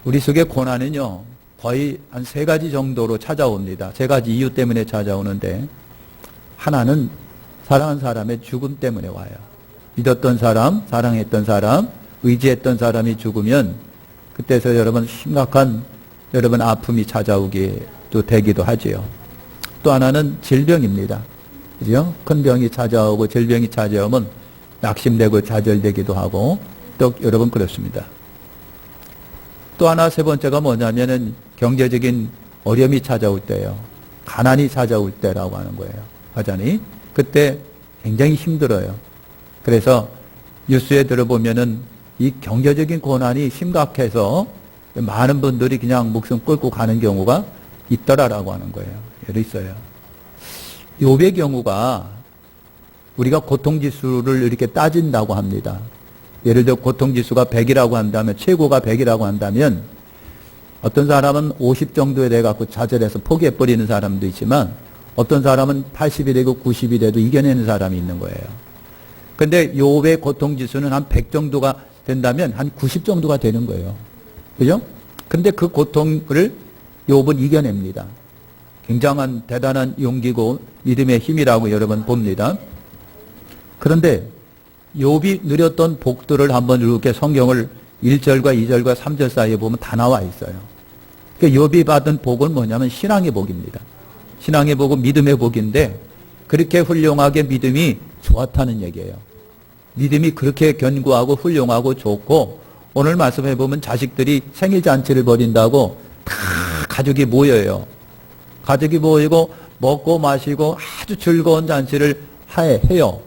우리 속의 고난은요, 거의 한 3가지 정도로 찾아옵니다. 3가지 이유 때문에 찾아오는데, 하나는 사랑한 사람의 죽음 때문에 와요. 믿었던 사람, 사랑했던 사람, 의지했던 사람이 죽으면 그때서 여러분 심각한 여러분 아픔이 찾아오게 또 되기도 하지요. 또 하나는 질병입니다. 그죠? 큰 병이 찾아오고 질병이 찾아오면 낙심되고 좌절되기도 하고 또 여러분 그렇습니다. 또 하나 3번째가 뭐냐면은 경제적인 어려움이 찾아올 때예요. 가난이 찾아올 때라고 하는 거예요. 가자니 그때 굉장히 힘들어요. 그래서 뉴스에 들어보면은 이 경제적인 고난이 심각해서 많은 분들이 그냥 목숨 끊고 가는 경우가 있더라라고 하는 거예요. 예를 있어요. 욥의 경우가 우리가 고통지수를 이렇게 따진다고 합니다. 예를 들어 고통지수가 100이라고 한다면, 최고가 100이라고 한다면 어떤 사람은 50 정도에 돼갖고 좌절해서 포기해버리는 사람도 있지만 어떤 사람은 80이 되고 90이 돼도 이겨내는 사람이 있는 거예요. 근데 욥의 고통지수는 한 100 정도가 된다면 한 90 정도가 되는 거예요. 그죠? 근데 그 고통을 욥은 이겨냅니다. 굉장한 대단한 용기고 믿음의 힘이라고 여러분 봅니다. 그런데 욥이 누렸던 복들을 한번 이렇게 성경을 1절과 2절과 3절 사이에 보면 다 나와 있어요. 그러니까 욥이 받은 복은 뭐냐면 신앙의 복입니다. 신앙의 복은 믿음의 복인데 그렇게 훌륭하게 믿음이 좋았다는 얘기예요. 믿음이 그렇게 견고하고 훌륭하고 좋고 오늘 말씀해 보면 자식들이 생일잔치를 벌인다고 다 가족이 모여요. 가족이 모이고 먹고 마시고 아주 즐거운 잔치를 해요.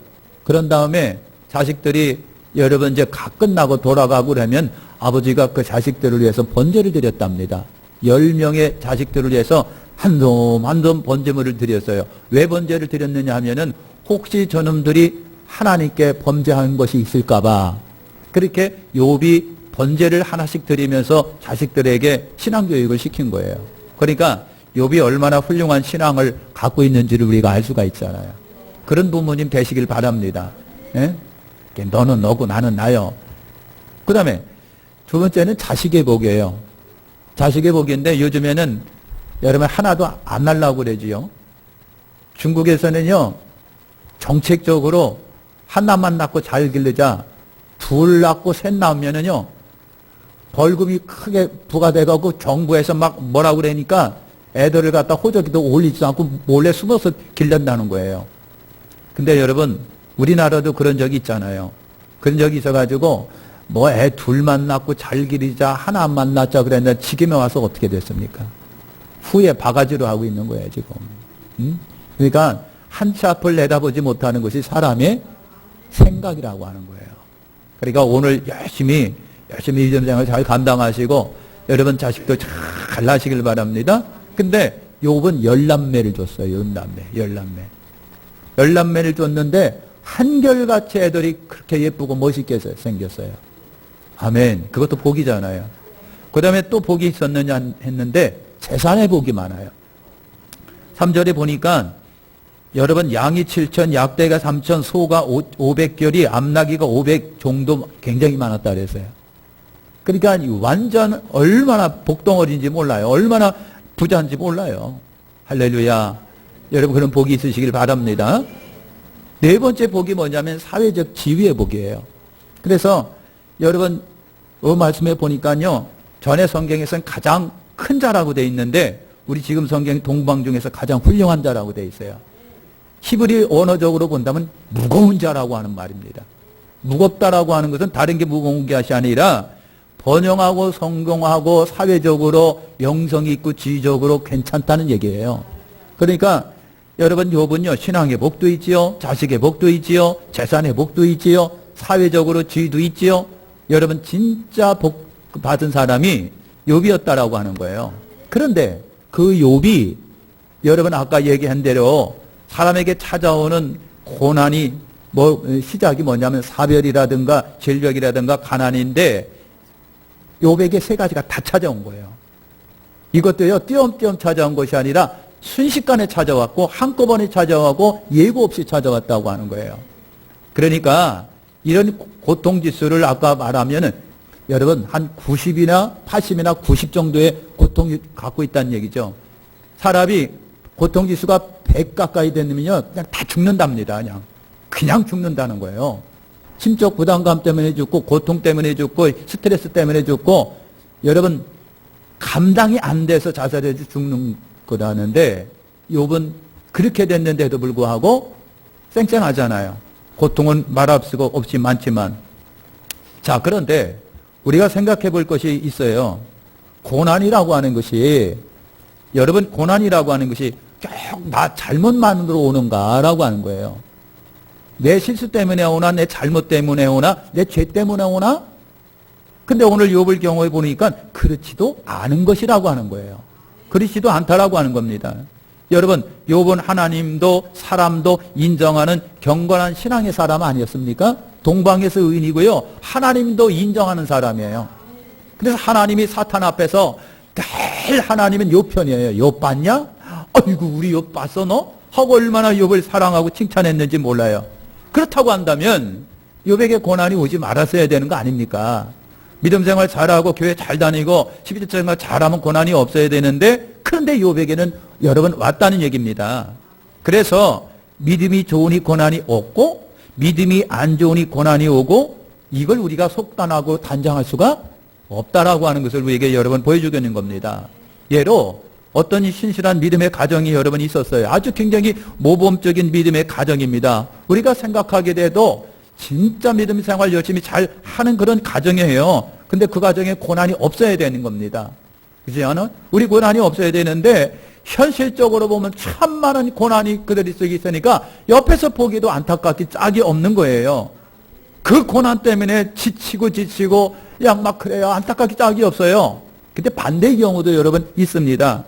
그런 다음에 자식들이 여러분 이제 끝나고 돌아가고 그러면 아버지가 그 자식들을 위해서 번제를 드렸답니다. 10명의 자식들을 위해서 한 돔 번제물을 드렸어요. 왜 번제를 드렸느냐 하면은 혹시 저놈들이 하나님께 범죄한 것이 있을까봐 그렇게 욥이 번제를 하나씩 드리면서 자식들에게 신앙교육을 시킨 거예요. 그러니까 욥이 얼마나 훌륭한 신앙을 갖고 있는지를 우리가 알 수가 있잖아요. 그런 부모님 되시길 바랍니다. 예? 너는 너고 나는 나요. 그 다음에 2번째는 자식의 복이에요. 자식의 복인데 요즘에는 여러분 하나도 안 날라고 그러지요. 중국에서는요 정책적으로 하나만 낳고 잘 기르자, 2 낳고 3 낳으면은요 벌금이 크게 부과돼가고 정부에서 막 뭐라고 그러니까 애들을 갖다 호적에도 올리지도 않고 몰래 숨어서 길른다는 거예요. 근데 여러분 우리나라도 그런 적이 있잖아요. 그런 적이 있어가지고 뭐 애 2만 낳고 잘 기르자, 하나만 낳자 그랬는데 지금에 와서 어떻게 됐습니까? 후에 바가지로 하고 있는 거예요 지금. 그러니까 한 치 앞을 내다보지 못하는 것이 사람의 생각이라고 하는 거예요. 그러니까 오늘 열심히 이전생활 잘 감당하시고 여러분 자식도 잘 나시길 바랍니다. 근데 욥은 10남매를 줬어요. 10남매를 줬는데 한결같이 애들이 그렇게 예쁘고 멋있게 생겼어요. 아멘. 그것도 복이잖아요. 그 다음에 또 복이 있었느냐 했는데 재산의 복이 많아요. 3절에 보니까 여러분 양이 7천, 약대가 3천, 소가 500결이, 암나귀가 500 정도 굉장히 많았다 그랬어요. 그러니까 완전 얼마나 복덩어리인지 몰라요. 얼마나 부자인지 몰라요. 할렐루야. 여러분 그런 복이 있으시길 바랍니다. 4번째 복이 뭐냐면 사회적 지위의 복이에요. 그래서 여러분 말씀해 보니까요 전에 성경에서는 가장 큰 자라고 돼 있는데 우리 지금 성경 동방 중에서 가장 훌륭한 자라고 돼 있어요. 히브리 언어적으로 본다면 무거운 자라고 하는 말입니다. 무겁다라고 하는 것은 다른 게 무거운 것이 아니라 번영하고 성공하고 사회적으로 명성이 있고 지위적으로 괜찮다는 얘기예요. 그러니까 여러분 욥은요 신앙의 복도 있지요, 자식의 복도 있지요, 재산의 복도 있지요, 사회적으로 지위도 있지요. 여러분 진짜 복 받은 사람이 욥이었다라고 하는 거예요. 그런데 그 욥이 여러분 아까 얘기한 대로 사람에게 찾아오는 고난이 시작이 뭐냐면 사별이라든가 질병이라든가 가난인데 욥에게 3가지가 다 찾아온 거예요. 이것도요 띄엄띄엄 찾아온 것이 아니라 순식간에 찾아왔고 한꺼번에 찾아오고 예고 없이 찾아왔다고 하는 거예요. 그러니까 이런 고통지수를 아까 말하면은 여러분 한 90이나 80이나 90 정도의 고통을 갖고 있다는 얘기죠. 사람이 고통지수가 100 가까이 되면요 그냥 다 죽는답니다. 그냥 죽는다는 거예요. 심적 부담감 때문에 죽고 고통 때문에 죽고 스트레스 때문에 죽고 여러분 감당이 안 돼서 자살해서 죽는 거라는데 욥은 그렇게 됐는데도 불구하고 쌩쌩하잖아요. 고통은 말할 수가 없이 많지만. 자, 그런데 우리가 생각해 볼 것이 있어요. 고난이라고 하는 것이 여러분 고난이라고 하는 것이 꼭 나 잘못만으로 오는가라고 하는 거예요. 내 실수 때문에 오나 내 잘못 때문에 오나 내 죄 때문에 오나? 근데 오늘 욥을 경험해 보니까 그렇지도 않은 것이라고 하는 거예요. 그렇지도 않다라고 하는 겁니다. 여러분 욥은 하나님도 사람도 인정하는 경건한 신앙의 사람 아니었습니까? 동방에서 의인이고요. 하나님도 인정하는 사람이에요. 그래서 하나님이 사탄 앞에서 늘 하나님은 욥 편이에요. 욥 봤냐? 아이고 우리 욥 봤어 너? 하고 얼마나 욥을 사랑하고 칭찬했는지 몰라요. 그렇다고 한다면 욥에게 고난이 오지 말았어야 되는 거 아닙니까? 믿음 생활 잘하고 교회 잘 다니고 12주 생활 잘하면 고난이 없어야 되는데 그런데 욥에게는 여러분 왔다는 얘기입니다. 그래서 믿음이 좋으니 고난이 없고 믿음이 안 좋으니 고난이 오고 이걸 우리가 속단하고 단정할 수가 없다라고 하는 것을 우리에게 여러분 보여주겠는 겁니다. 예로 어떤 신실한 믿음의 가정이 여러분 있었어요. 아주 굉장히 모범적인 믿음의 가정입니다. 우리가 생각하게 돼도 진짜 믿음 생활 열심히 잘 하는 그런 가정이에요. 근데 그 가정에 고난이 없어야 되는 겁니다. 그렇지 않아? 우리 고난이 없어야 되는데 현실적으로 보면 참 많은 고난이 그들 속에 있으니까 옆에서 보기도 안타깝게 짝이 없는 거예요. 그 고난 때문에 지치고 막 그래요. 안타깝게 짝이 없어요. 근데 반대의 경우도 여러분 있습니다.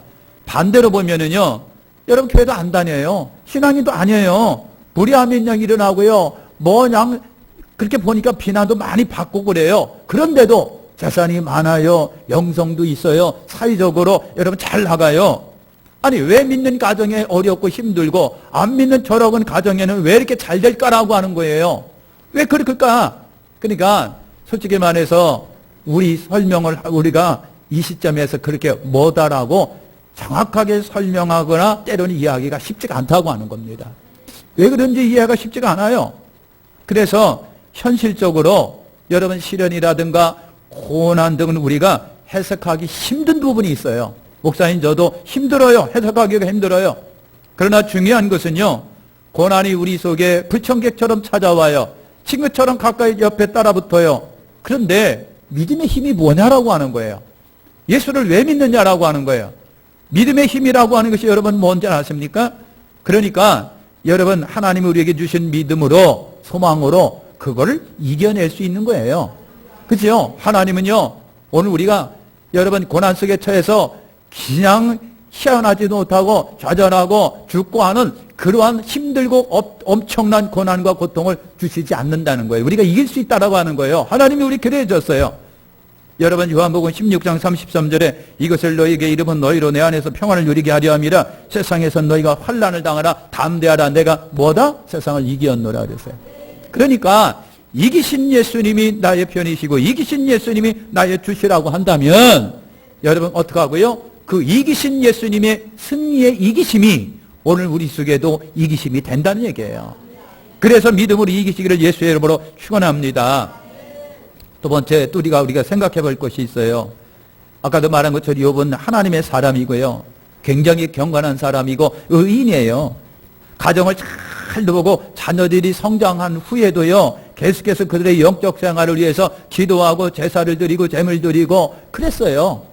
반대로 보면은요, 여러분 교회도 안 다녀요. 신앙인도 아니에요. 불의함인양 일어나고요. 그냥 그렇게 보니까 비난도 많이 받고 그래요. 그런데도 재산이 많아요. 영성도 있어요. 사회적으로 여러분 잘 나가요. 아니 왜 믿는 가정에 어렵고 힘들고 안 믿는 저러건 가정에는 왜 이렇게 잘 될까라고 하는 거예요. 왜 그럴까? 그러니까 솔직히 말해서 우리 설명을 우리가 이 시점에서 그렇게 못하라고 정확하게 설명하거나 때로는 이해하기가 쉽지가 않다고 하는 겁니다. 왜 그런지 이해가 쉽지가 않아요. 그래서 현실적으로 여러분 시련이라든가 고난 등은 우리가 해석하기 힘든 부분이 있어요. 목사님 저도 힘들어요. 해석하기가 힘들어요. 그러나 중요한 것은요. 고난이 우리 속에 불청객처럼 찾아와요. 친구처럼 가까이 옆에 따라붙어요. 그런데 믿음의 힘이 뭐냐라고 하는 거예요. 예수를 왜 믿느냐라고 하는 거예요. 믿음의 힘이라고 하는 것이 여러분 뭔지 아십니까? 그러니까 여러분 하나님이 우리에게 주신 믿음으로 소망으로 그거를 이겨낼 수 있는 거예요. 그렇죠? 하나님은요 오늘 우리가 여러분 고난 속에 처해서 그냥 희한하지도 못하고 좌절하고 죽고 하는 그러한 힘들고 엄청난 고난과 고통을 주시지 않는다는 거예요. 우리가 이길 수 있다라고 하는 거예요. 하나님이 우리 그래 줬어요. 여러분 요한복음 16장 33절에 이것을 너희에게 이름은 너희로 내 안에서 평안을 누리게 하려 함이라 세상에서 너희가 환난을 당하라 담대하라 내가 뭐다? 세상을 이기었노라 그랬어요. 그러니까 이기신 예수님이 나의 편이시고 이기신 예수님이 나의 주시라고 한다면 여러분 어떻게 하고요? 그 이기신 예수님의 승리의 이기심이 오늘 우리 속에도 이기심이 된다는 얘기예요. 그래서 믿음으로 이기시기를 예수의 이름으로 축원합니다. 두 번째 또 우리가 생각해 볼 것이 있어요. 아까도 말한 것처럼 욥은 하나님의 사람이고요. 굉장히 경건한 사람이고 의인이에요. 가정을 잘 보고 자녀들이 성장한 후에도요. 계속해서 그들의 영적 생활을 위해서 기도하고 제사를 드리고 제물 드리고 그랬어요.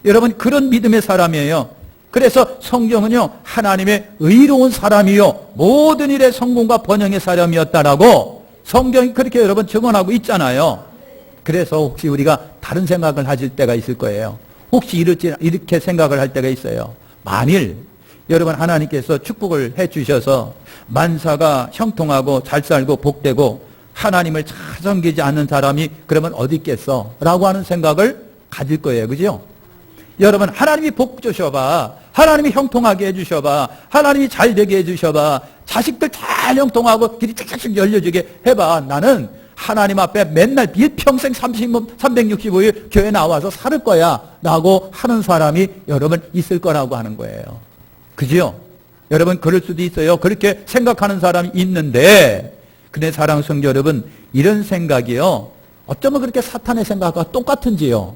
여러분 그런 믿음의 사람이에요. 그래서 성경은요. 하나님의 의로운 사람이요. 모든 일의 성공과 번영의 사람이었다라고 성경이 그렇게 여러분 증언하고 있잖아요. 그래서 혹시 우리가 다른 생각을 하실 때가 있을 거예요. 혹시 이렇게 생각을 할 때가 있어요. 만일 여러분 하나님께서 축복을 해 주셔서 만사가 형통하고 잘 살고 복되고 하나님을 잘 섬기지 않는 사람이 그러면 어디 있겠어? 라고 하는 생각을 가질 거예요. 그죠? 여러분 하나님이 복 주셔봐. 하나님이 형통하게 해주셔봐. 하나님이 잘 되게 해주셔봐. 자식들 잘 형통하고 길이 착착 열려주게 해봐. 나는 하나님 앞에 맨날 일평생 365일 교회 나와서 살 거야 라고 하는 사람이 여러분 있을 거라고 하는 거예요. 그지요? 여러분 그럴 수도 있어요. 그렇게 생각하는 사람이 있는데, 근데 사랑하는 성도 여러분, 이런 생각이요, 어쩌면 그렇게 사탄의 생각과 똑같은지요.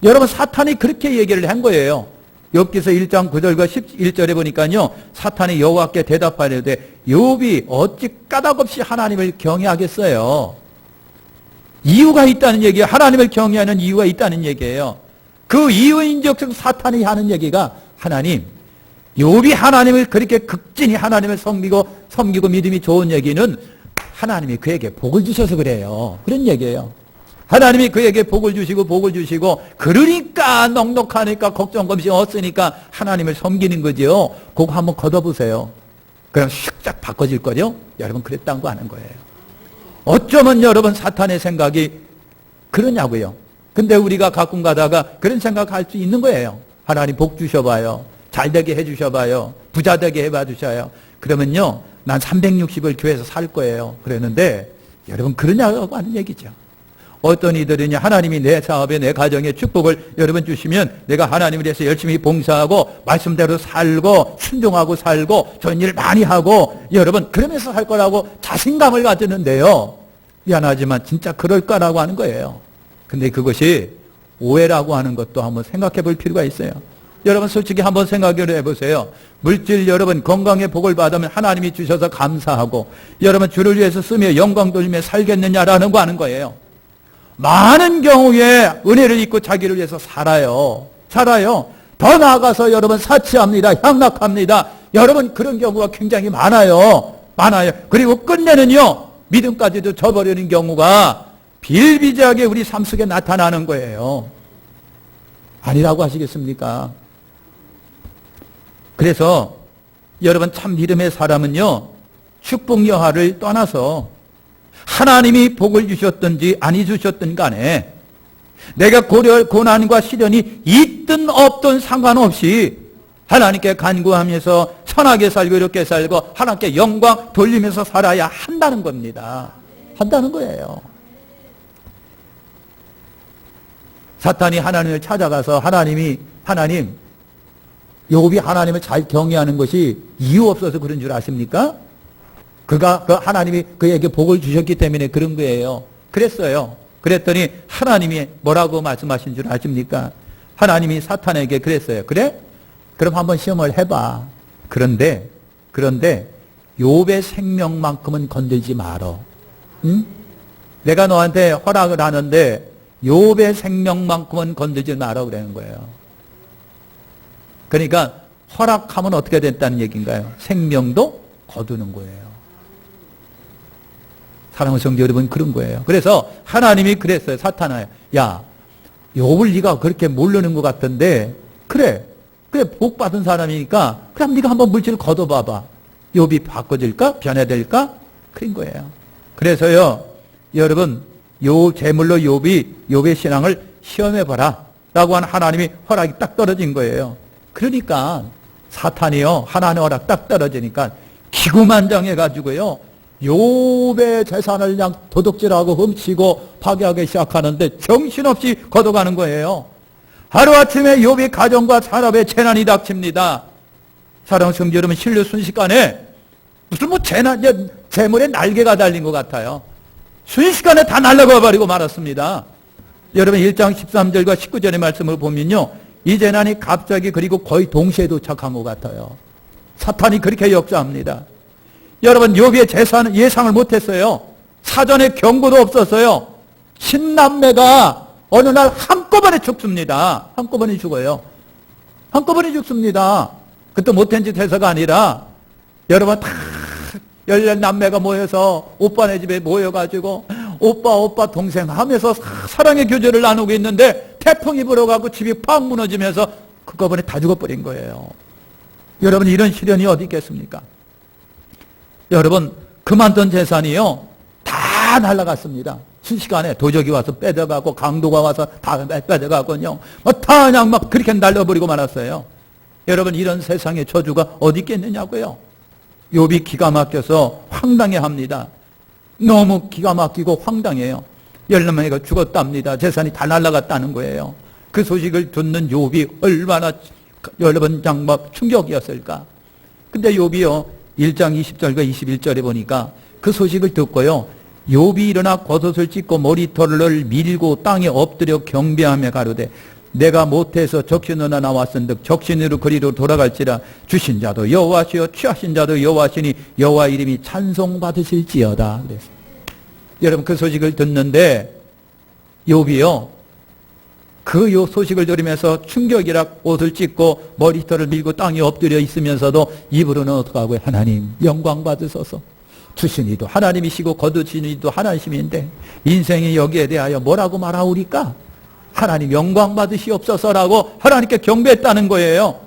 여러분 사탄이 그렇게 얘기를 한 거예요. 욥기서 1장 9절과 11절에 보니까요, 사탄이 여호와께 대답하려되 욥이 어찌 까닭없이 하나님을 경외하겠어요. 이유가 있다는 얘기예요. 하나님을 경외하는 이유가 있다는 얘기예요. 그 이유인즉 사탄이 하는 얘기가, 하나님, 욥이 하나님을 그렇게 극진히 하나님을 섬기고 믿음이 좋은 얘기는 하나님이 그에게 복을 주셔서 그래요. 그런 얘기예요. 하나님이 그에게 복을 주시고 그러니까 넉넉하니까 걱정 없이 없으니까 하나님을 섬기는 거죠. 그거 한번 걷어보세요. 그럼 슉쫙 바꿔질 거죠. 여러분 그랬다는 거 아는 거예요. 어쩌면 여러분 사탄의 생각이 그러냐고요. 근데 우리가 가끔 가다가 그런 생각할 수 있는 거예요. 하나님 복 주셔봐요. 잘되게 해주셔봐요. 부자되게 해봐 주셔요. 그러면요, 난 360을 교회에서 살 거예요. 그랬는데 여러분 그러냐고 하는 얘기죠. 어떤 이들은요, 하나님이 내 사업에 내 가정에 축복을 여러분 주시면 내가 하나님을 위해서 열심히 봉사하고 말씀대로 살고 순종하고 살고 좋은 일 많이 하고 여러분 그러면서 살 거라고 자신감을 가지는데요, 미안하지만 진짜 그럴까라고 하는 거예요. 근데 그것이 오해라고 하는 것도 한번 생각해 볼 필요가 있어요. 여러분 솔직히 한번 생각을 해보세요. 물질 여러분 건강의 복을 받으면 하나님이 주셔서 감사하고 여러분 주를 위해서 쓰며 영광 돌리며 살겠느냐라는 거 하는 거예요. 많은 경우에 은혜를 입고 자기를 위해서 살아요. 더 나아가서 여러분 사치합니다. 향락합니다. 여러분 그런 경우가 굉장히 많아요. 그리고 끝내는요, 믿음까지도 저버리는 경우가 비일비재하게 우리 삶 속에 나타나는 거예요. 아니라고 하시겠습니까? 그래서 여러분 참 믿음의 사람은요, 축복 여하를 떠나서 하나님이 복을 주셨든지 아니 주셨든 간에 내가 고난과 시련이 있든 없든 상관없이 하나님께 간구하면서 선하게 살고 이렇게 살고 하나님께 영광 돌리면서 살아야 한다는 겁니다. 한다는 거예요. 사탄이 하나님을 찾아가서 하나님, 욥이 하나님을 잘 경외하는 것이 이유 없어서 그런 줄 아십니까? 하나님이 그에게 복을 주셨기 때문에 그런 거예요. 그랬어요. 그랬더니 하나님이 뭐라고 말씀하신 줄 아십니까? 하나님이 사탄에게 그랬어요. 그래? 그럼 한번 시험을 해봐. 그런데 욥의 생명만큼은 건들지 말어. 응? 내가 너한테 허락을 하는데 욥의 생명만큼은 건들지 말어 그러는 거예요. 그러니까 허락하면 어떻게 됐다는 얘기인가요? 생명도 거두는 거예요. 사랑하는 성도 여러분, 그런 거예요. 그래서 하나님이 그랬어요. 사탄아, 야, 욥을 네가 그렇게 모르는 것 같던데, 그래 복 받은 사람이니까 그럼 네가 한번 물질을 걷어봐봐. 욥이 바꿔질까? 변해될까? 그런 거예요. 그래서요, 여러분, 제물로 욥의 신앙을 시험해봐라 라고 한 하나님이 허락이 딱 떨어진 거예요. 그러니까 사탄이요, 하나님의 허락 딱 떨어지니까 기구만장해가지고요, 욥의 재산을 그냥 도둑질하고 훔치고 파괴하기 시작하는데 정신없이 걷어가는 거예요. 하루아침에 욥의 가정과 산업에 재난이 닥칩니다. 사랑하는 성도 여러분, 신뢰 순식간에 무슨 재물에 날개가 달린 것 같아요. 순식간에 다 날아가 버리고 말았습니다. 여러분 1장 13절과 19절의 말씀을 보면요, 이 재난이 갑자기 그리고 거의 동시에 도착한 것 같아요. 사탄이 그렇게 역사합니다. 여러분 욥의 재산은 예상을 못했어요. 사전에 경고도 없었어요. 신남매가 어느 날 한꺼번에 죽습니다. 한꺼번에 죽어요. 한꺼번에 죽습니다. 그것도 못한 짓 해서가 아니라 여러분 다 14남매가 모여서 오빠네 집에 모여가지고 오빠 동생 하면서 사랑의 교제를 나누고 있는데 태풍이 불어가고 집이 팍 무너지면서 그꺼번에 다 죽어버린 거예요. 여러분 이런 시련이 어디 있겠습니까? 여러분 그만둔 재산이요 다 날아갔습니다. 순식간에 도적이 와서 빼져가고 강도가 와서 다 빼져가고요, 다 그냥 막 그렇게 날려버리고 말았어요. 여러분 이런 세상의 저주가 어디 있겠느냐고요. 욥이 기가 막혀서 황당해합니다. 너무 기가 막히고 황당해요. 열매가 죽었답니다. 재산이 다 날아갔다는 거예요. 그 소식을 듣는 욥이 얼마나 여러분 장막 충격이었을까. 근데 욥이요 1장 20절과 21절에 보니까 그 소식을 듣고요 욥이 일어나 겉옷을 찢고 머리털을 밀고 땅에 엎드려 경배하며 가로되 내가 못해서 적신으로 나왔은즉 적신으로 그리로 돌아갈지라 주신 자도 여호와시요 취하신 자도 여호와시니 여호와 이름이 찬송받으실지어다. 그래서 여러분 그 소식을 듣는데 욥이요 그 소식을 들으면서 충격이라 옷을 찢고 머리털을 밀고 땅에 엎드려 있으면서도 입으로는 어떻게 하고요? 하나님 영광 받으소서. 주신 이도 하나님이시고 거두신 이도 하나님인데 인생이 여기에 대하여 뭐라고 말하오리까? 하나님 영광 받으시옵소서라고 하나님께 경배했다는 거예요.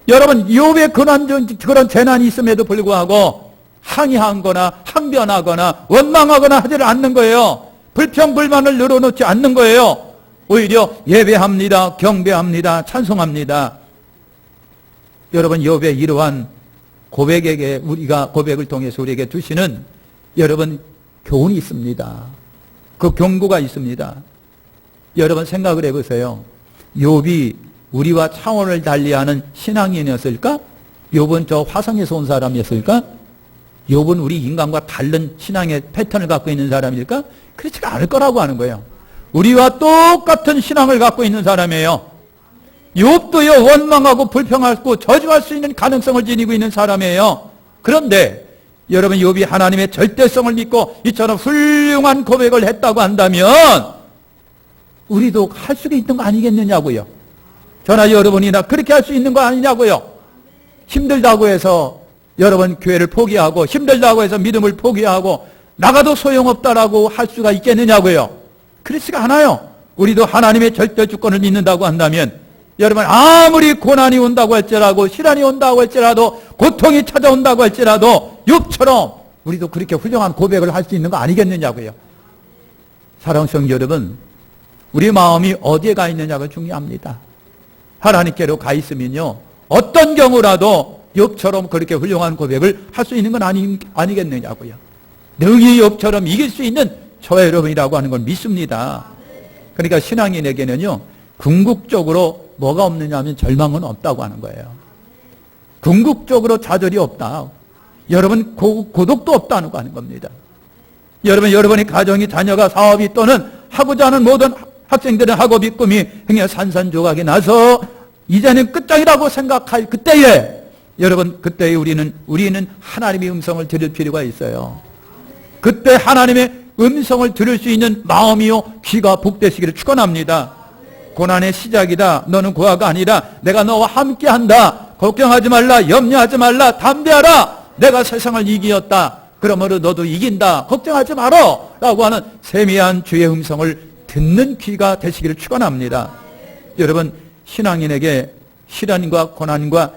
여러분 욥의 그런 재난이 있음에도 불구하고 항의하거나 항변하거나 원망하거나 하지를 않는 거예요. 불평불만을 늘어놓지 않는 거예요. 오히려 예배합니다. 경배합니다. 찬송합니다. 여러분 욥의 이러한 고백에게 우리가 고백을 통해서 우리에게 주시는 여러분 교훈이 있습니다. 그 경고가 있습니다. 여러분 생각을 해보세요. 욥이 우리와 차원을 달리하는 신앙인이었을까? 욥은 저 화성에서 온 사람이었을까? 욥은 우리 인간과 다른 신앙의 패턴을 갖고 있는 사람일까? 그렇지가 않을 거라고 하는 거예요. 우리와 똑같은 신앙을 갖고 있는 사람이에요. 욥도요 원망하고 불평하고 저주할 수 있는 가능성을 지니고 있는 사람이에요. 그런데 여러분 욥이 하나님의 절대성을 믿고 이처럼 훌륭한 고백을 했다고 한다면 우리도 할 수 있는 거 아니겠느냐고요. 저나 여러분이나 그렇게 할 수 있는 거 아니냐고요. 힘들다고 해서 여러분 교회를 포기하고 힘들다고 해서 믿음을 포기하고 나가도 소용없다라고 할 수가 있겠느냐고요. 그렇지가 않아요. 우리도 하나님의 절대 주권을 믿는다고 한다면 여러분 아무리 고난이 온다고 할지라도 시련이 온다고 할지라도 고통이 찾아온다고 할지라도 욥처럼 우리도 그렇게 훌륭한 고백을 할 수 있는 거 아니겠느냐고요. 사랑하는 성도 여러분, 우리 마음이 어디에 가 있느냐가 중요합니다. 하나님께로 가 있으면요 어떤 경우라도 욥처럼 그렇게 훌륭한 고백을 할 수 있는 건 아니겠느냐고요. 능히 욥처럼 이길 수 있는 저와 여러분이라고 하는 걸 믿습니다. 그러니까 신앙인에게는요 궁극적으로 뭐가 없느냐 하면 절망은 없다고 하는 거예요. 궁극적으로 좌절이 없다. 여러분 고독도 없다는 거 하는 겁니다. 여러분 여러분의 가정이 자녀가 사업이 또는 하고자 하는 모든 학생들의 학업이 꿈이 행여 산산조각이 나서 이제는 끝장이라고 생각할 그때에 여러분 그때에 우리는 하나님의 음성을 들을 필요가 있어요. 그때 하나님의 음성을 들을 수 있는 마음이요 귀가 복되시기를 축원합니다. 고난의 시작이다. 너는 고아가 아니라 내가 너와 함께한다. 걱정하지 말라. 염려하지 말라. 담대하라. 내가 세상을 이기었다. 그러므로 너도 이긴다. 걱정하지 마라. 라고 하는 세미한 주의 음성을 듣는 귀가 되시기를 축원합니다. 여러분 신앙인에게 시련과 고난과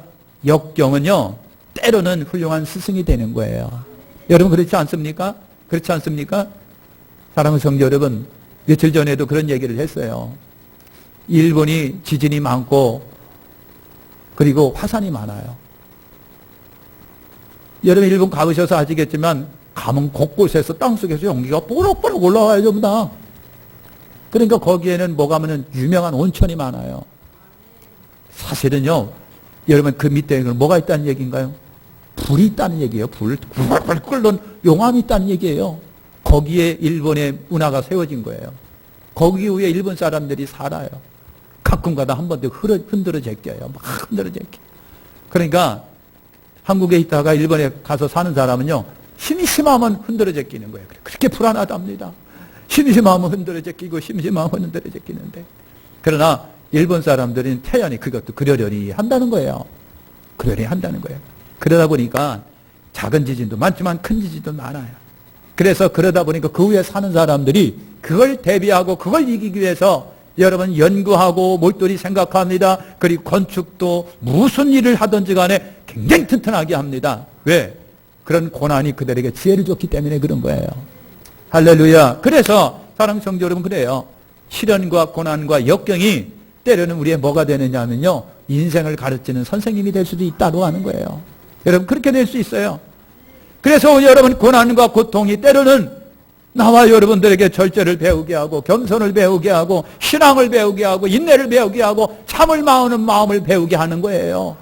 역경은요 때로는 훌륭한 스승이 되는 거예요. 여러분 그렇지 않습니까? 그렇지 않습니까? 사랑하는 성도 여러분, 며칠 전에도 그런 얘기를 했어요. 일본이 지진이 많고 그리고 화산이 많아요. 여러분 일본 가보셔서 아시겠지만 가면 곳곳에서 땅속에서 연기가 뽀록뽀록 올라와요. 전부 다. 그러니까 거기에는 뭐가 하면 유명한 온천이 많아요. 사실은요 여러분 그 밑에 뭐가 있다는 얘기인가요? 불이 있다는 얘기예요. 불 끓는 용암이 있다는 얘기예요. 거기에 일본의 문화가 세워진 거예요. 거기 위에 일본 사람들이 살아요. 가끔가다 한 번도 흔들어 제껴요. 막 흔들어 제껴. 그러니까 한국에 있다가 일본에 가서 사는 사람은요 심심하면 흔들어 제끼는 거예요. 그렇게 불안하답니다. 심심하면 흔들어 제끼고 심심하면 흔들어 제끼는데 그러나 일본 사람들은 태연히 그것도 그러려니 한다는 거예요. 그러려니 한다는 거예요. 그러다 보니까 작은 지진도 많지만 큰 지진도 많아요. 그래서 그러다 보니까 그 위에 사는 사람들이 그걸 대비하고 그걸 이기기 위해서 여러분 연구하고 몰두히 생각합니다. 그리고 건축도 무슨 일을 하든지 간에 굉장히 튼튼하게 합니다. 왜? 그런 고난이 그들에게 지혜를 줬기 때문에 그런 거예요. 할렐루야. 그래서 사랑하는 성도 여러분 그래요. 시련과 고난과 역경이 때로는 우리의 뭐가 되느냐 하면요 인생을 가르치는 선생님이 될 수도 있다고 하는 거예요. 여러분 그렇게 될 수 있어요. 그래서 여러분 고난과 고통이 때로는 나와 여러분들에게 절제를 배우게 하고 겸손을 배우게 하고 신앙을 배우게 하고 인내를 배우게 하고 참을 마음은 마음을 배우게 하는 거예요.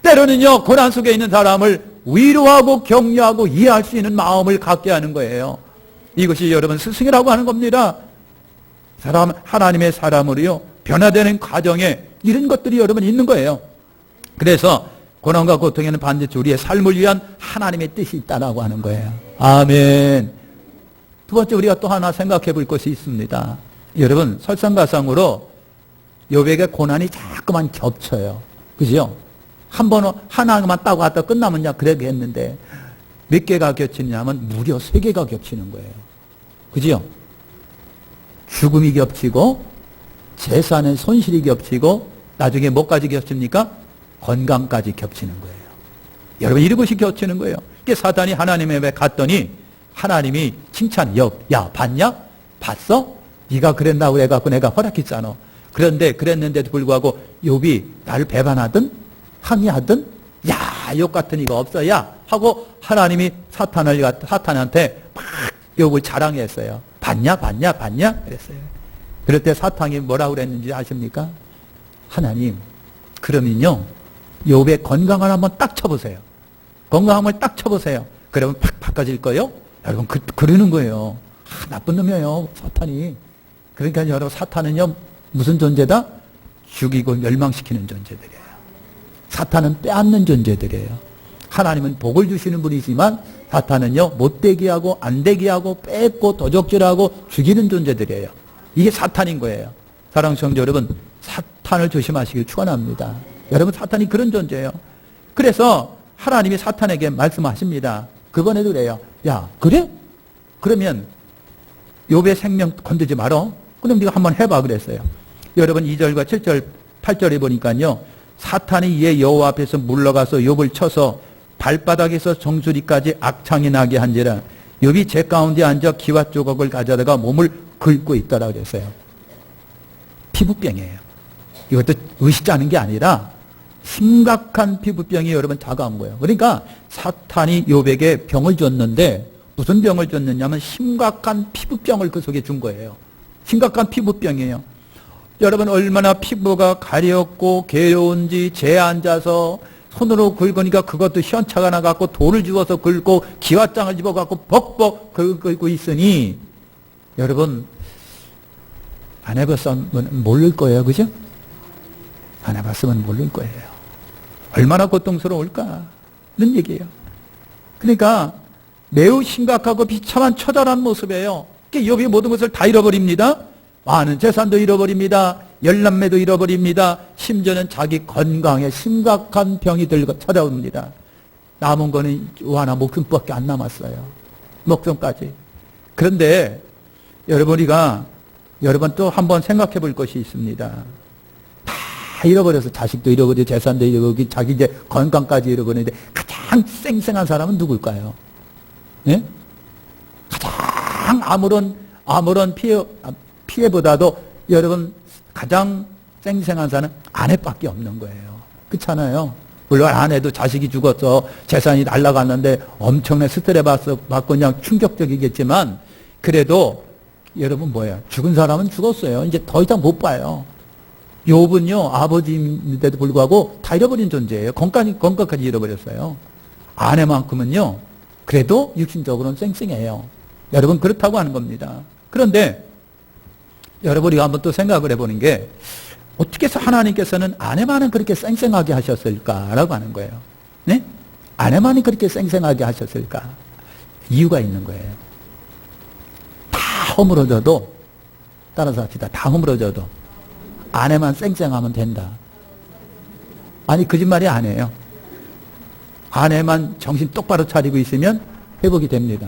때로는요 고난 속에 있는 사람을 위로하고 격려하고 이해할 수 있는 마음을 갖게 하는 거예요. 이것이 여러분 스승이라고 하는 겁니다. 하나님의 사람으로요 변화되는 과정에 이런 것들이 여러분 있는 거예요. 그래서 고난과 고통에는 반드시 우리의 삶을 위한 하나님의 뜻이 있다라고 하는 거예요. 아멘. 두 번째 우리가 또 하나 생각해 볼 것이 있습니다. 여러분 설상가상으로 욥에게 고난이 자꾸만 겹쳐요. 그죠? 한 번 하나만 따고 갔다 끝나면 그러게 했는데 몇 개가 겹치냐면 무려 3개가 겹치는 거예요. 그죠? 죽음이 겹치고 재산의 손실이 겹치고 나중에 뭐까지 겹칩니까? 건강까지 겹치는 거예요. 여러분 이것이 겹치는 거예요. 그게 사단이 하나님의 앞에 갔더니 하나님이 칭찬, 야 봤냐? 봤어? 네가 그랬다고 해갖고 내가 허락했잖아. 그런데 그랬는데도 불구하고 욥이 나를 배반하든 항의하든 야 욥 같은 이가 없어야 하고 하나님이 사탄한테 막 욥을 자랑했어요. 봤냐 그랬어요. 그럴 때 사탄이 뭐라고 그랬는지 아십니까? 하나님 그러면요 욥의 건강을 한번 딱 쳐보세요. 건강을 딱 쳐보세요. 그러면 팍 바꿔질 거예요? 여러분 그러는 거예요. 나쁜 놈이에요 사탄이. 그러니까 여러분 사탄은요 무슨 존재다? 죽이고 멸망시키는 존재들이에요. 사탄은 빼앗는 존재들이에요. 하나님은 복을 주시는 분이지만 사탄은요 못되게 하고 안되게 하고 뺏고 도적질하고 죽이는 존재들이에요. 이게 사탄인 거예요. 사랑하는 성도 여러분 사탄을 조심하시길 축원합니다. 여러분 사탄이 그런 존재예요. 그래서 하나님이 사탄에게 말씀하십니다. 그번에도 그래요. 야 그래? 그러면 욥의 생명 건드지 말어. 그럼 네가 한번 해봐 그랬어요. 여러분 2절과 7절 8절에 보니까요 사탄이 이에 여호와 앞에서 물러가서 욥을 쳐서 발바닥에서 정수리까지 악창이 나게 한지라 욥이 제 가운데 앉아 기와 조각을 가져다가 몸을 긁고 있더라 그랬어요. 피부병이에요. 이것도 의식지 않은 게 아니라 심각한 피부병이 여러분 다가온 거예요. 그러니까 사탄이 욥에게 병을 줬는데 무슨 병을 줬느냐면 심각한 피부병을 그 속에 준 거예요. 심각한 피부병이에요. 여러분 얼마나 피부가 가렵고 괴로운지 재 앉아서 손으로 긁으니까 그것도 시원차가 나갖고 돌을 집어서 긁고 기와장을 집어갖고 벅벅 긁고 있으니 여러분 안 해봤으면 모를 거예요. 그죠? 안 해봤으면 모를 거예요. 얼마나 고통스러울까 이런 얘기예요. 그러니까 매우 심각하고 비참한 처절한 모습이에요. 욥이 모든 것을 다 잃어버립니다. 많은 재산도 잃어버립니다. 열남매도 잃어버립니다. 심지어는 자기 건강에 심각한 병이 들고 찾아옵니다. 남은 거는 하나 목숨밖에 안 남았어요. 목숨까지. 그런데 여러분 또 한번 생각해 볼 것이 있습니다. 다 잃어버려서 자식도 잃어버리고 재산도 잃어버리고 자기 이제 건강까지 잃어버리는데 가장 쌩쌩한 사람은 누굴까요? 예? 가장 아무런 피해보다도 여러분 가장 쌩쌩한 사람은 아내밖에 없는 거예요. 그렇잖아요. 물론 아내도 자식이 죽어서 재산이 날아갔는데 엄청난 스트레스 받고 그냥 충격적이겠지만 그래도 여러분 뭐예요? 죽은 사람은 죽었어요. 이제 더 이상 못 봐요. 욥은요 아버지인데도 불구하고 다 잃어버린 존재예요. 건강까지 잃어버렸어요. 아내만큼은요 그래도 육신적으로는 쌩쌩해요. 여러분 그렇다고 하는 겁니다. 그런데 여러분 우리가 한번 또 생각을 해보는 게 어떻게 해서 하나님께서는 아내만은 그렇게 쌩쌩하게 하셨을까라고 하는 거예요. 네? 아내만이 그렇게 쌩쌩하게 하셨을까? 이유가 있는 거예요. 다 허물어져도 따라서 합시다. 다 허물어져도 아내만 쌩쌩하면 된다. 아니 거짓말이 아니에요. 아내만 정신 똑바로 차리고 있으면 회복이 됩니다.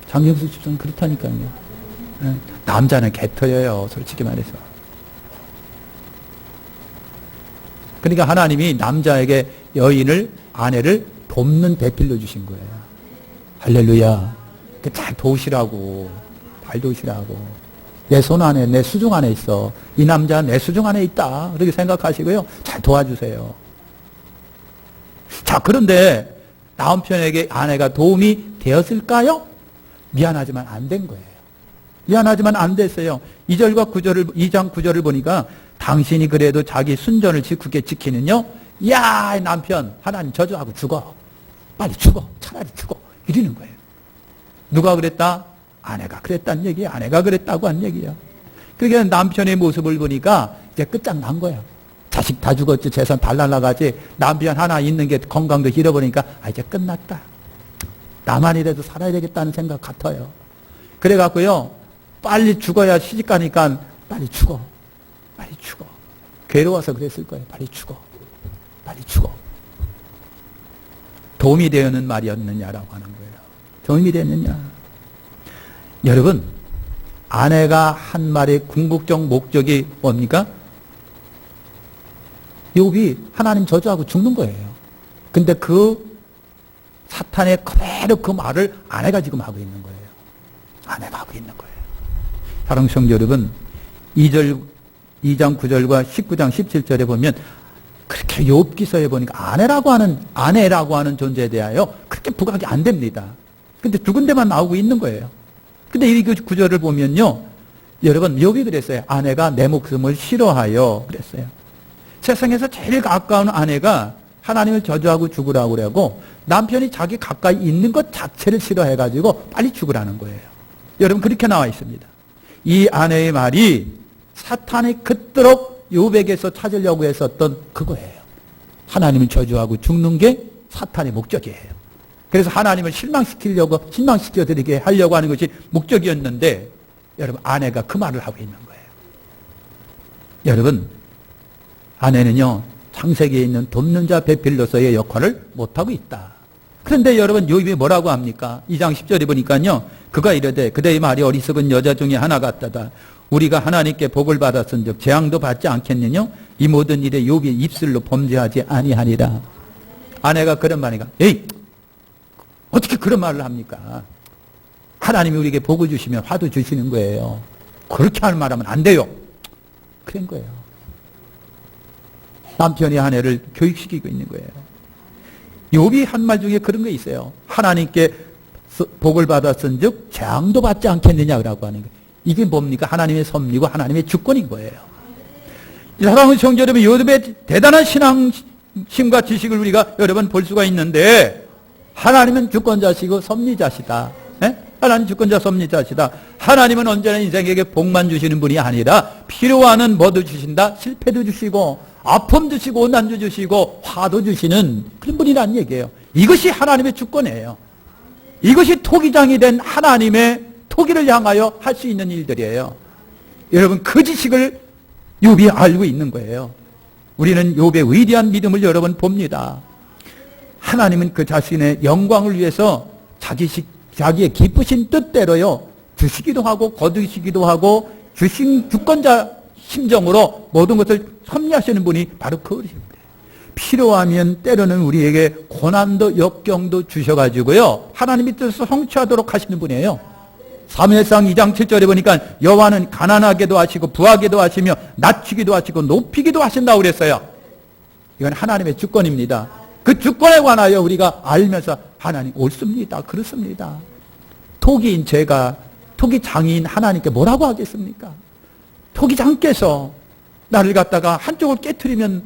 장경수 집사는 그렇다니까요. 남자는 개털려요. 솔직히 말해서. 그러니까 하나님이 남자에게 아내를 돕는 대필로 주신 거예요. 할렐루야. 잘 도우시라고. 잘 도우시라고. 내 손 안에, 내 수중 안에 있어. 이 남자 내 수중 안에 있다. 그렇게 생각하시고요. 잘 도와주세요. 자, 그런데 남편에게 아내가 도움이 되었을까요? 미안하지만 안 된 거예요. 미안하지만 안 됐어요. 2장 9절을 보니까 당신이 그래도 자기 순전을 굳게 지키는요. 야, 남편, 하나님 저주하고 죽어. 빨리 죽어. 차라리 죽어. 이러는 거예요. 누가 그랬다? 아내가 그랬다는 얘기야. 아내가 그랬다고 한 얘기야. 그러니까 남편의 모습을 보니까 이제 끝장난 거야. 자식 다 죽었지, 재산 다 날라가지, 남편 하나 있는 게 건강도 잃어버리니까 이제 끝났다. 나만이라도 살아야 되겠다는 생각 같아요. 그래갖고요, 빨리 죽어야 시집가니까 빨리 죽어. 빨리 죽어. 괴로워서 그랬을 거예요. 빨리 죽어. 빨리 죽어. 도움이 되는 말이었느냐라고 하는 거예요. 도움이 되느냐. 여러분, 아내가 한 말의 궁극적 목적이 뭡니까? 욥이 하나님 저주하고 죽는 거예요. 근데 그 사탄의 그대로 그 말을 아내가 지금 하고 있는 거예요. 아내가 하고 있는 거예요. 사랑하는 성도 여러분, 2장 9절과 19장 17절에 보면 그렇게 욥기서에 보니까 아내라고 하는 존재에 대하여 그렇게 부각이 안 됩니다. 근데 죽은 데만 나오고 있는 거예요. 근데 이 구절을 보면요, 여러분, 욥이 그랬어요. 아내가 내 목숨을 싫어하여 그랬어요. 세상에서 제일 가까운 아내가 하나님을 저주하고 죽으라고 그러고 남편이 자기 가까이 있는 것 자체를 싫어해가지고 빨리 죽으라는 거예요. 여러분, 그렇게 나와 있습니다. 이 아내의 말이 사탄이 그토록 욥에게서 찾으려고 했었던 그거예요. 하나님을 저주하고 죽는 게 사탄의 목적이에요. 그래서 하나님을 실망시켜드리게 하려고 하는 것이 목적이었는데, 여러분, 아내가 그 말을 하고 있는 거예요. 여러분, 아내는요, 창세기에 있는 돕는 자 배필로서의 역할을 못하고 있다. 그런데 여러분, 욥이 뭐라고 합니까? 2장 10절에 보니까요, 그가 이르되 그대의 말이 어리석은 여자 중에 하나 같다다. 우리가 하나님께 복을 받았은즉 재앙도 받지 않겠느냐? 이 모든 일에 욥이 입술로 범죄하지 아니하리라. 아내가 그런 말이니까, 에이, 어떻게 그런 말을 합니까? 하나님이 우리에게 복을 주시면 화도 주시는 거예요. 그렇게 할 말하면 안 돼요. 그런 거예요. 남편이 아내를 교육시키고 있는 거예요. 욥이 한 말 중에 그런 게 있어요. 하나님께 복을 받았은즉 재앙도 받지 않겠느냐라고 하는 거예요. 이게 뭡니까? 하나님의 섭리고 하나님의 주권인 거예요. 사랑하는 성도 여러분, 욥의 대단한 신앙심과 지식을 우리가 여러분 볼 수가 있는데, 하나님은 주권자시고 섭리자시다. 에? 하나님 주권자 섭리자시다. 하나님은 언제나 인생에게 복만 주시는 분이 아니라 필요한 뭐도 주신다? 실패도 주시고 아픔 주시고 난주 주시고 화도 주시는 그런 분이라는 얘기예요. 이것이 하나님의 주권이에요. 이것이 토기장이 된 하나님의 토기를 향하여 할 수 있는 일들이에요. 여러분, 그 지식을 욥이 알고 있는 거예요. 우리는 욥의 위대한 믿음을 여러분 봅니다. 하나님은 그 자신의 영광을 위해서 자기의 기쁘신 뜻대로요, 주시기도 하고 거두시기도 하고 주신 주권자 심정으로 모든 것을 섭리하시는 분이 바로 그분입니다. 필요하면 때로는 우리에게 고난도 역경도 주셔가지고요, 하나님의 뜻을 성취하도록 하시는 분이에요. 사무엘상 2장 7절에 보니까 여호와는 가난하게도 하시고 부하게도 하시며 낮추기도 하시고 높이기도 하신다고 그랬어요. 이건 하나님의 주권입니다. 그 주권에 관하여 우리가 알면서 하나님 옳습니다, 그렇습니다. 토기인 제가, 토기장인 하나님께 뭐라고 하겠습니까? 토기장께서 나를 갖다가 한쪽을 깨트리면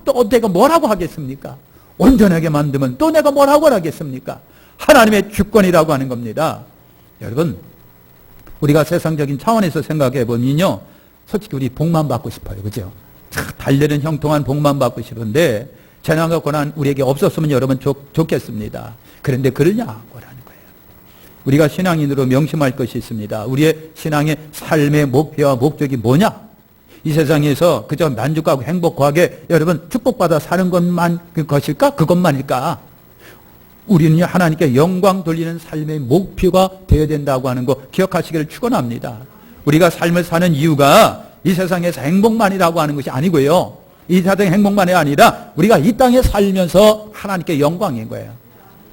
또 내가 뭐라고 하겠습니까? 온전하게 만들면 또 내가 뭐라고 하겠습니까? 하나님의 주권이라고 하는 겁니다. 여러분, 우리가 세상적인 차원에서 생각해 보면요, 솔직히 우리 복만 받고 싶어요. 그죠? 달려는 형통한 복만 받고 싶은데 재난과 고난 우리에게 없었으면 여러분 좋겠습니다. 그런데 그러냐고 하는 거예요. 우리가 신앙인으로 명심할 것이 있습니다. 우리의 신앙의 삶의 목표와 목적이 뭐냐? 이 세상에서 그저 만족하고 행복하게 여러분 축복받아 사는 것만 것일까? 그것만일까? 우리는 하나님께 영광 돌리는 삶의 목표가 되어야 된다고 하는 거 기억하시기를 축원합니다. 우리가 삶을 사는 이유가 이 세상에서 행복만이라고 하는 것이 아니고요, 이 세상의 행복만이 아니라 우리가 이 땅에 살면서 하나님께 영광인 거예요.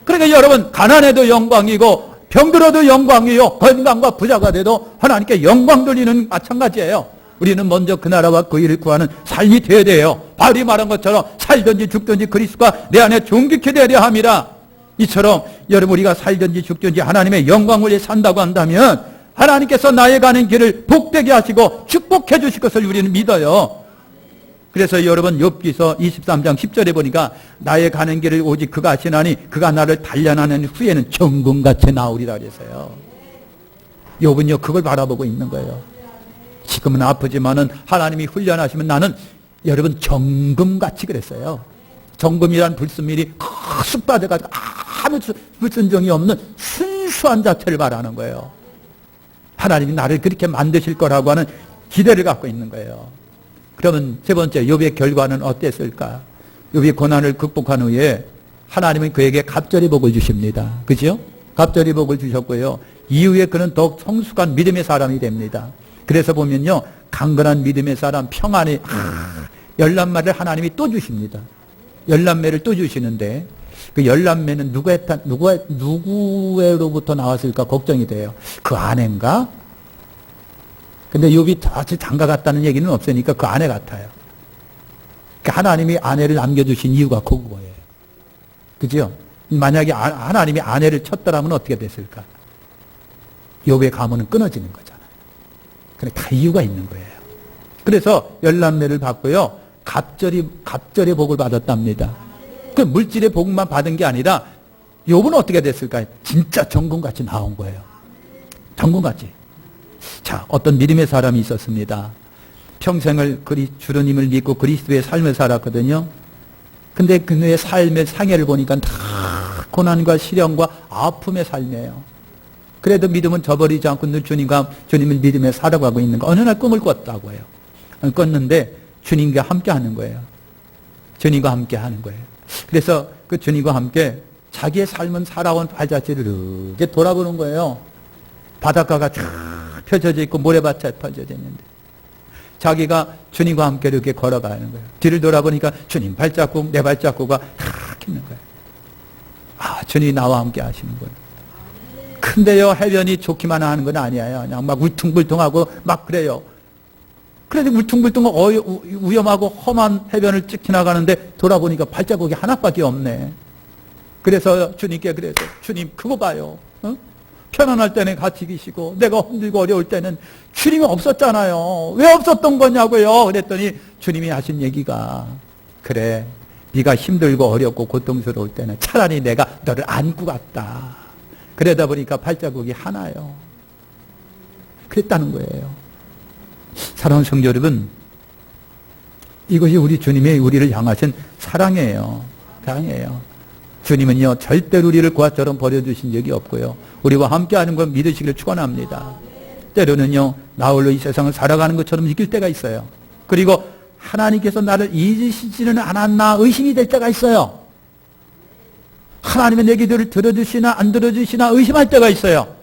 그러니까 여러분, 가난해도 영광이고 병들어도 영광이요, 건강과 부자가 돼도 하나님께 영광 돌리는 마찬가지예요. 우리는 먼저 그 나라와 그 일을 구하는 삶이 되어야 돼요. 바울이 말한 것처럼 살든지 죽든지 그리스도가 내 안에 존귀케 되려 함이라. 이처럼 여러분 우리가 살든지 죽든지 하나님의 영광을 위해 산다고 한다면 하나님께서 나의 가는 길을 복되게 하시고 축복해 주실 것을 우리는 믿어요. 그래서 여러분 욥기서 23장 10절에 보니까 나의 가는 길을 오직 그가 아시나니 그가 나를 단련하는 후에는 정금같이 나오리라 그랬어요. 욥은요 그걸 바라보고 있는 거예요. 지금은 아프지만은 하나님이 훈련하시면 나는 여러분 정금같이 그랬어요. 정금이란 불순물이 쑥 빠져가지고 아무 불순종이 없는 순수한 자체를 말하는 거예요. 하나님이 나를 그렇게 만드실 거라고 하는 기대를 갖고 있는 거예요. 그러면 세 번째 욥의 결과는 어땠을까? 욥이 고난을 극복한 후에 하나님은 그에게 갑절의 복을 주십니다. 그죠? 갑절의 복을 주셨고요. 이후에 그는 더욱 성숙한 믿음의 사람이 됩니다. 그래서 보면요 강건한 믿음의 사람 평안의 열남매를 하나님이 또 주십니다. 열남매를 또 주시는데 그 열남매는 누구로부터 나왔을까 걱정이 돼요. 그 아내인가? 근데 욥이 다시 장가 갔다는 얘기는 없으니까 그 아내 같아요. 그러니까 하나님이 아내를 남겨주신 이유가 그거예요. 그죠? 만약에 하나님이 아내를 쳤더라면 어떻게 됐을까? 욥의 가문은 끊어지는 거잖아요. 그러니까 다 이유가 있는 거예요. 그래서 열남매를 받고요. 갑절의 복을 받았답니다. 그 물질의 복만 받은 게 아니라 욥은 어떻게 됐을까요? 진짜 정금같이 나온 거예요. 정금같이. 자, 어떤 믿음의 사람이 있었습니다. 평생을 주님을 믿고 그리스도의 삶을 살았거든요. 근데 그의 삶의 상해를 보니까 다 고난과 시련과 아픔의 삶이에요. 그래도 믿음은 저버리지 않고 늘 주님을 믿으며 살아가고 있는 거. 어느 날 꿈을 꿨다고 해요. 꿨는데 주님과 함께 하는 거예요. 주님과 함께 하는 거예요. 그래서 그 주님과 함께 자기의 삶은 살아온 발자취를 이렇게 돌아보는 거예요. 바닷가가 쫙 펼쳐져 있고 모래밭에 펼쳐져 있는데 자기가 주님과 함께 이렇게 걸어가는 거예요. 뒤를 돌아보니까 주님 발자국, 내 발자국가 탁 있는 거예요. 아, 주님이 나와 함께 하시는구나. 근데요, 해변이 좋기만 하는 건 아니에요. 그냥 막 울퉁불퉁하고 막 그래요. 그래도 울퉁불퉁하고 위험하고 험한 해변을 쭉 지나가는데 돌아보니까 발자국이 하나밖에 없네. 그래서 주님께 그래서 주님 그거 봐요. 어? 편안할 때는 같이 계시고 내가 힘들고 어려울 때는 주님이 없었잖아요. 왜 없었던 거냐고요. 그랬더니 주님이 하신 얘기가 그래 네가 힘들고 어렵고 고통스러울 때는 차라리 내가 너를 안고 갔다. 그러다 보니까 발자국이 하나요. 그랬다는 거예요. 사랑하는 성도 여러분, 이것이 우리 주님의 우리를 향하신 사랑이에요. 사랑이에요. 주님은요 절대로 우리를 고아처럼 버려두신 적이 없고요. 우리와 함께하는 걸 믿으시기를 축원합니다. 때로는요 나 홀로 이 세상을 살아가는 것처럼 느낄 때가 있어요. 그리고 하나님께서 나를 잊으시지는 않았나 의심이 될 때가 있어요. 하나님의 내 기도를 들어주시나 안 들어주시나 의심할 때가 있어요.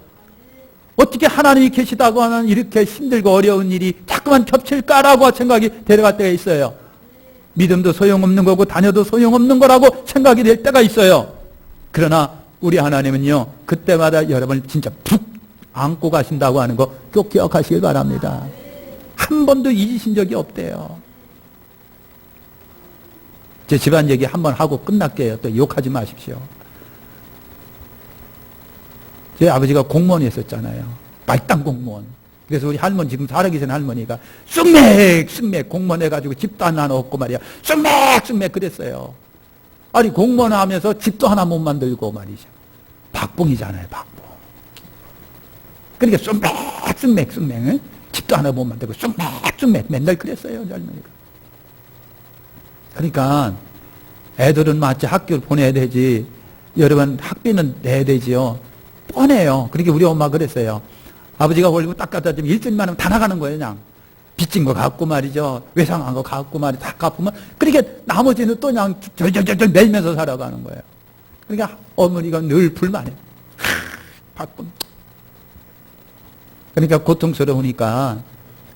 어떻게 하나님이 계시다고 하는 이렇게 힘들고 어려운 일이 자꾸만 겹칠까라고 생각이 데려갈 때가 있어요. 믿음도 소용없는 거고 다녀도 소용없는 거라고 생각이 될 때가 있어요. 그러나 우리 하나님은요 그때마다 여러분을 진짜 푹 안고 가신다고 하는 거 꼭 기억하시길 바랍니다. 한 번도 잊으신 적이 없대요. 제 집안 얘기 한번 하고 끝날게요. 또 욕하지 마십시오. 제 아버지가 공무원이 했었잖아요. 말단 공무원. 그래서 우리 할머니 지금 살아계신 할머니가 쑥맥 공무원 해가지고 집도 하나 없고 말이야. 쑥맥 그랬어요. 아니 공무원 하면서 집도 하나 못 만들고 말이죠. 박봉이잖아요. 박봉. 그러니까 쑥맥 응? 집도 하나 못 만들고 쑥맥 맨날 그랬어요. 할머니가. 그러니까 애들은 마치 학교를 보내야 되지. 여러분 학비는 내야 되지요. 뻔해요. 그렇게 우리 엄마가 그랬어요. 아버지가 월급 딱 갖다 주면 일주일만 하면 다 나가는 거예요. 그냥 빚진 거 갖고 말이죠. 외상한 거 갖고 말이죠. 다 갚으면 그렇게 나머지는 또 그냥 절절절절 내면서 살아가는 거예요. 그러니까 어머니가 늘 불만해. 바쁜. 그러니까 고통스러우니까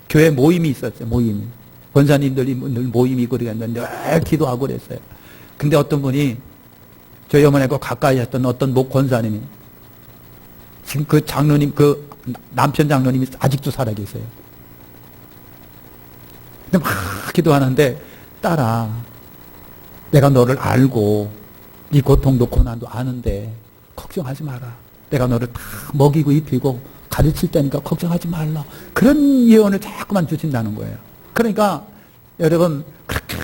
교회 모임이 있었어요. 모임이. 권사님들이 늘 모임이 그러겠는데 늘 기도하고 그랬어요. 근데 어떤 분이 저희 어머니하고 가까이 했던 어떤 목 권사님이 지금 그 장로님, 그 남편 장로님이 아직도 살아계세요. 근데 막 기도하는데 딸아, 내가 너를 알고 네 고통도 고난도 아는데 걱정하지 마라. 내가 너를 다 먹이고 입히고 가르칠 테니까 걱정하지 말라. 그런 예언을 자꾸만 주신다는 거예요. 그러니까 여러분 그렇게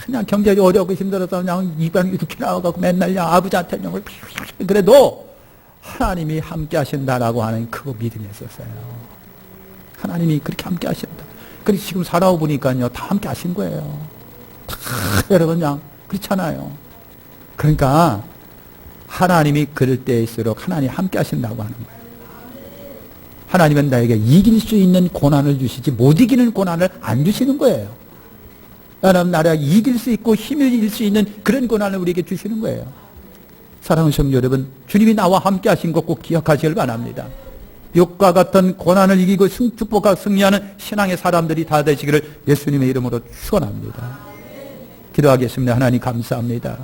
그냥 경제가 어렵고 힘들어서 그냥 입안 이렇게 나와가고 맨날 그냥 아버지한테 영을 그래도 하나님이 함께 하신다라고 하는 그거 믿음이 있었어요. 하나님이 그렇게 함께 하신다. 그래서 지금 살아보니까요 다 함께 하신 거예요. 다 여러분 그냥 그렇잖아요. 그러니까 하나님이 그럴 때일수록 하나님이 함께 하신다고 하는 거예요. 하나님은 나에게 이길 수 있는 고난을 주시지 못 이기는 고난을 안 주시는 거예요. 하나님 나라가 이길 수 있고 힘을 잃을 수 있는 그런 고난을 우리에게 주시는 거예요. 사랑하는 성도 여러분, 주님이 나와 함께 하신 것 꼭 기억하시길 바랍니다. 욕과 같은 고난을 이기고 축복과 승리하는 신앙의 사람들이 다 되시기를 예수님의 이름으로 축원합니다. 기도하겠습니다. 하나님 감사합니다.